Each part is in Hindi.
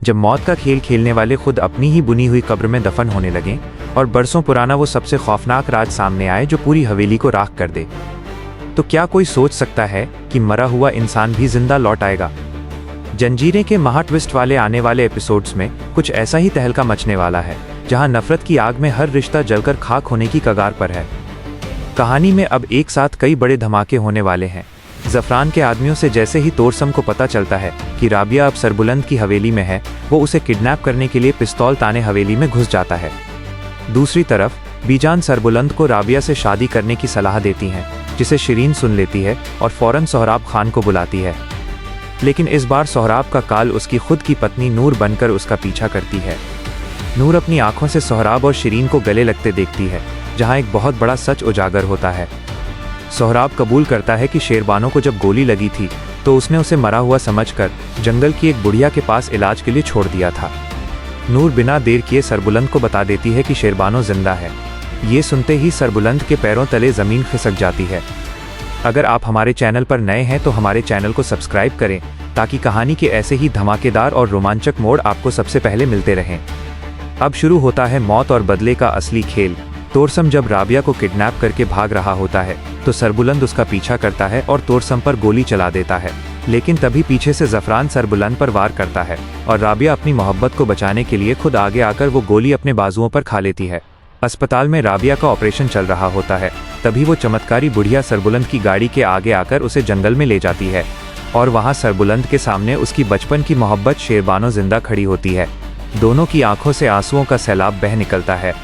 जब मौत का खेल खेलने वाले खुद अपनी ही बुनी हुई कब्र में दफन होने लगें और बरसों पुराना वो सबसे खौफनाक राज सामने आए जो पूरी हवेली को राख कर दे। तो क्या कोई सोच सकता है कि मरा हुआ इंसान भी जिंदा लौट आएगा? जंजीरें के महा ट्विस्ट वाले आने वाले एपिसोड्स में कुछ ऐसा ही तहलका मचने वाला है, जहां नफरत की आग में हर रिश्ता जलकर खाक होने की कगार पर है। कहानी में अब एक साथ कई बड़े धमाके होने वाले हैं। ज़फ़रान के आदमियों से जैसे ही तोरसम को पता चलता है कि राबिया अब सरबुलंद की हवेली में है, वो उसे किडनैप करने के लिए पिस्तौल ताने हवेली में घुस जाता है। दूसरी तरफ बीजान सरबुलंद को राबिया से शादी करने की सलाह देती हैं, जिसे शिरीन सुन लेती है और फौरन सोहराब खान को बुलाती है। लेकिन इस बार सोहराब का काल उसकी खुद की पत्नी नूर बनकर उसका पीछा करती है। नूर अपनी आंखों से सोहराब और शिरीन को गले लगते देखती है, जहां एक बहुत बड़ा सच उजागर होता है। सोहराब कबूल करता है कि शेरबानो को जब गोली लगी थी तो उसने उसे मरा हुआ समझकर जंगल की एक बुढ़िया के पास इलाज के लिए छोड़ दिया था। नूर बिना देर किए सरबुलंद को बता देती है कि शेरबानो जिंदा है। ये सुनते ही सरबुलंद के पैरों तले ज़मीन खिसक जाती है। अगर आप हमारे चैनल पर नए हैं तो हमारे चैनल को सब्सक्राइब करें, ताकि कहानी के ऐसे ही धमाकेदार और रोमांचक मोड़ आपको सबसे पहले मिलते रहें। अब शुरू होता है मौत और बदले का असली खेल। तोरसम जब राबिया को किडनैप करके भाग रहा होता है तो सरबुलंद उसका पीछा करता है और तोरसम पर गोली चला देता है। लेकिन तभी पीछे से ज़फ़रान सरबुलंद पर वार करता है और राबिया अपनी मोहब्बत को बचाने के लिए खुद आगे आकर वो गोली अपने बाजुओं पर खा लेती है। अस्पताल में राबिया का ऑपरेशन चल रहा होता है, तभी वो चमत्कारी बुढ़िया सरबुलंद की गाड़ी के आगे आकर उसे जंगल में ले जाती है और वहाँ सरबुलंद के सामने उसकी बचपन की मोहब्बत शेरबानो जिंदा खड़ी होती है। दोनों की आंखों से आंसुओं का सैलाब बह निकलता है।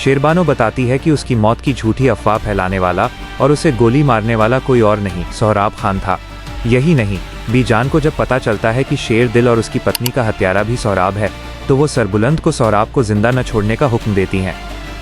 शेरबानो बताती है कि उसकी मौत की झूठी अफवाह फैलाने वाला और उसे गोली मारने वाला कोई और नहीं, सोहराब खान था। यही नहीं, बीजान को जब पता चलता है कि शेर दिल और उसकी पत्नी का हत्यारा भी सोहराब है, तो वो सरबुलंद को सोहराब को जिंदा न छोड़ने का हुक्म देती हैं।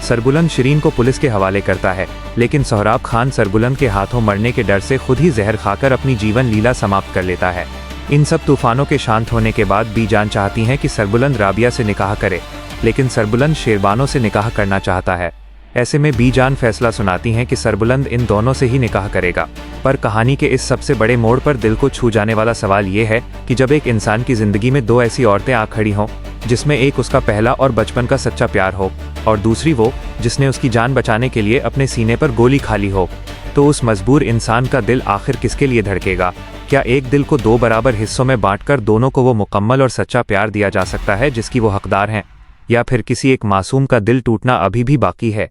सरबुलंद शिरीन को पुलिस के हवाले करता है, लेकिन सोहराब खान सरबुलंद के हाथों मरने के डर से खुद ही जहर खाकर अपनी जीवन लीला समाप्त कर लेता है। इन सब तूफानों के शांत होने के बाद बीजान चाहती हैं कि सरबुलंद राबिया से निकाह करे, लेकिन सरबुलंद शेरबानो से निकाह करना चाहता है। ऐसे में बीजान फैसला सुनाती हैं कि सरबुलंद इन दोनों से ही निकाह करेगा। पर कहानी के इस सबसे बड़े मोड़ पर दिल को छू जाने वाला सवाल ये है कि जब एक इंसान की जिंदगी में दो ऐसी औरतें आ खड़ी हों, जिसमें एक उसका पहला और बचपन का सच्चा प्यार हो और दूसरी वो जिसने उसकी जान बचाने के लिए अपने सीने पर गोली खा ली हो, तो उस मजबूर इंसान का दिल आखिर किसके लिए धड़केगा? क्या एक दिल को दो बराबर हिस्सों में बांटकर दोनों को वो मुकम्मल और सच्चा प्यार दिया जा सकता है जिसकी वो हकदार हैं, या फिर किसी एक मासूम का दिल टूटना अभी भी बाकी है?